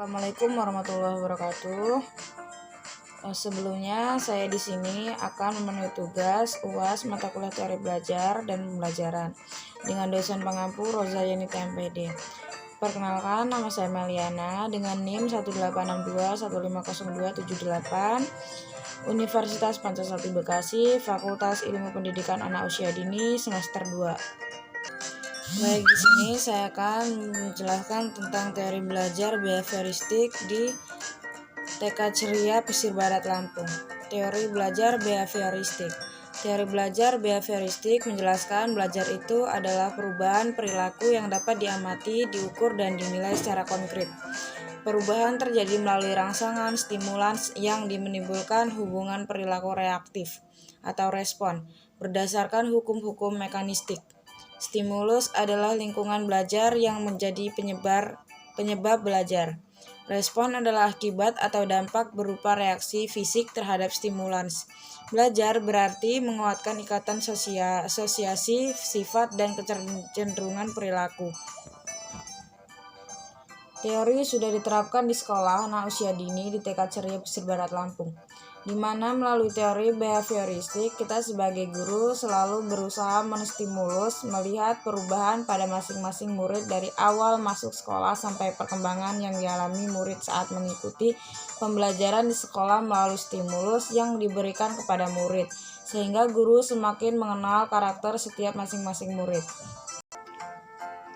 Assalamualaikum warahmatullahi wabarakatuh. Sebelumnya saya di sini akan memenuhi tugas UAS mata kuliah teori belajar dan pembelajaran dengan dosen pengampu Roza Yanita MPD. Perkenalkan, nama saya Meliana dengan NIM 1862150278, Universitas Pancasila Bekasi, Fakultas Ilmu Pendidikan Anak Usia Dini semester 2. Baik, di sini saya akan menjelaskan tentang teori belajar behavioristik di TK Ceria, Pesisir Barat, Lampung. Teori belajar behavioristik. Teori belajar behavioristik menjelaskan belajar itu adalah perubahan perilaku yang dapat diamati, diukur, dan dinilai secara konkret. Perubahan terjadi melalui rangsangan stimulans yang menimbulkan hubungan perilaku reaktif atau respon berdasarkan hukum-hukum mekanistik. Stimulus adalah lingkungan belajar yang menjadi penyebab belajar. Respon adalah akibat atau dampak berupa reaksi fisik terhadap stimulans. Belajar berarti menguatkan ikatan asosiasi, sifat, dan kecenderungan perilaku. Teori sudah diterapkan di sekolah anak usia dini di TK Ceria, Pesisir Barat, Lampung, di mana melalui teori behavioristik kita sebagai guru selalu berusaha menstimulus melihat perubahan pada masing-masing murid dari awal masuk sekolah sampai perkembangan yang dialami murid saat mengikuti pembelajaran di sekolah melalui stimulus yang diberikan kepada murid, sehingga guru semakin mengenal karakter setiap masing-masing murid.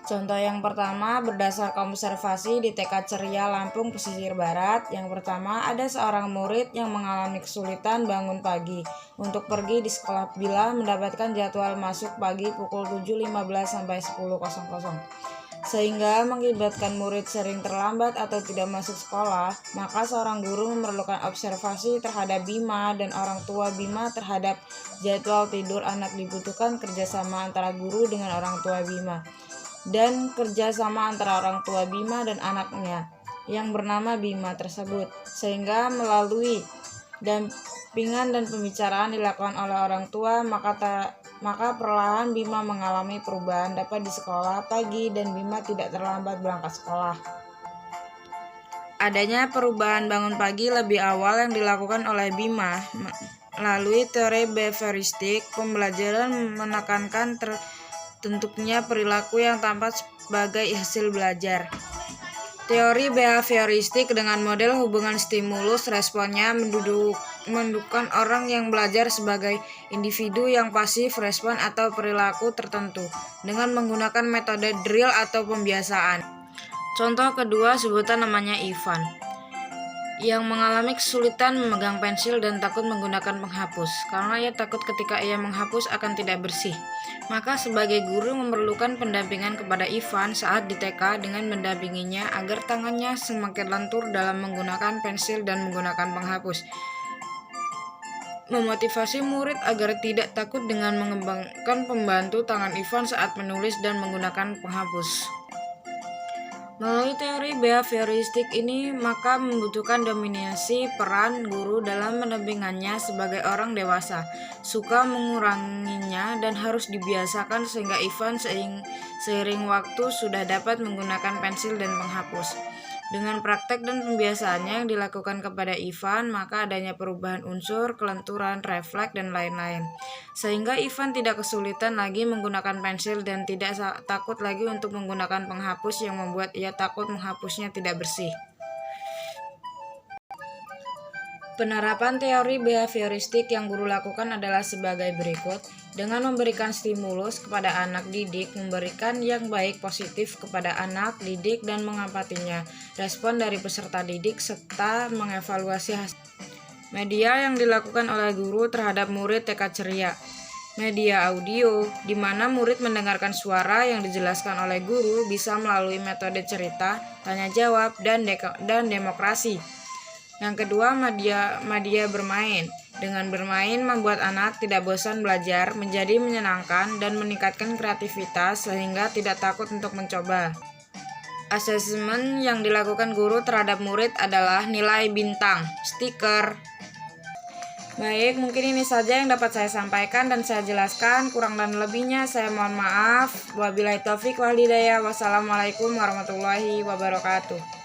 Contoh yang pertama berdasarkan observasi di TK Ceria, Lampung, Pesisir Barat. Yang pertama, ada seorang murid yang mengalami kesulitan bangun pagi untuk pergi di sekolah bila mendapatkan jadwal masuk pagi pukul 7.15 sampai 10.00. Sehingga mengakibatkan murid sering terlambat atau tidak masuk sekolah, maka seorang guru memerlukan observasi terhadap Bima dan orang tua Bima terhadap jadwal tidur anak. Dibutuhkan kerjasama antara guru dengan orang tua Bima dan kerjasama antara orang tua Bima dan anaknya yang bernama Bima tersebut, sehingga melalui dampingan dan pembicaraan dilakukan oleh orang tua, maka perlahan Bima mengalami perubahan dapat di sekolah pagi dan Bima tidak terlambat berangkat sekolah. Adanya perubahan bangun pagi lebih awal yang dilakukan oleh Bima melalui teori behavioristik. Pembelajaran menekankan terbentuknya perilaku yang tampak sebagai hasil belajar. Teori behavioristik dengan model hubungan stimulus responnya mendudukkan orang yang belajar sebagai individu yang pasif respon atau perilaku tertentu dengan menggunakan metode drill atau pembiasaan. Contoh kedua, sebutan namanya Ivan yang mengalami kesulitan memegang pensil dan takut menggunakan penghapus karena ia takut ketika ia menghapus akan tidak bersih. Maka sebagai guru memerlukan pendampingan kepada Ivan saat di TK dengan mendampinginya agar tangannya semakin lentur dalam menggunakan pensil dan menggunakan penghapus. Memotivasi murid agar tidak takut dengan mengembangkan pembantu tangan Ivan saat menulis dan menggunakan penghapus. Melalui teori behavioristik ini, maka membutuhkan dominasi peran guru dalam mendampingannya sebagai orang dewasa, suka menguranginya dan harus dibiasakan sehingga Ivan seiring waktu sudah dapat menggunakan pensil dan penghapus. Dengan praktek dan pembiasaannya yang dilakukan kepada Ivan, maka adanya perubahan unsur, kelenturan, refleks, dan lain-lain. Sehingga Ivan tidak kesulitan lagi menggunakan pensil dan tidak takut lagi untuk menggunakan penghapus yang membuat ia takut menghapusnya tidak bersih. Penerapan teori behavioristik yang guru lakukan adalah sebagai berikut. Dengan memberikan stimulus kepada anak didik, memberikan yang baik positif kepada anak didik dan mengamatinya, respon dari peserta didik, serta mengevaluasi hasil. Media yang dilakukan oleh guru terhadap murid TK Ceria. Media audio, di mana murid mendengarkan suara yang dijelaskan oleh guru bisa melalui metode cerita, tanya jawab, dan demokrasi. Yang kedua, media bermain. Dengan bermain membuat anak tidak bosan belajar, menjadi menyenangkan dan meningkatkan kreativitas sehingga tidak takut untuk mencoba. Asesmen yang dilakukan guru terhadap murid adalah nilai bintang, stiker. Baik, mungkin ini saja yang dapat saya sampaikan dan saya jelaskan. Kurang dan lebihnya saya mohon maaf. Wabillahi taufik wal hidayah. Wassalamualaikum warahmatullahi wabarakatuh.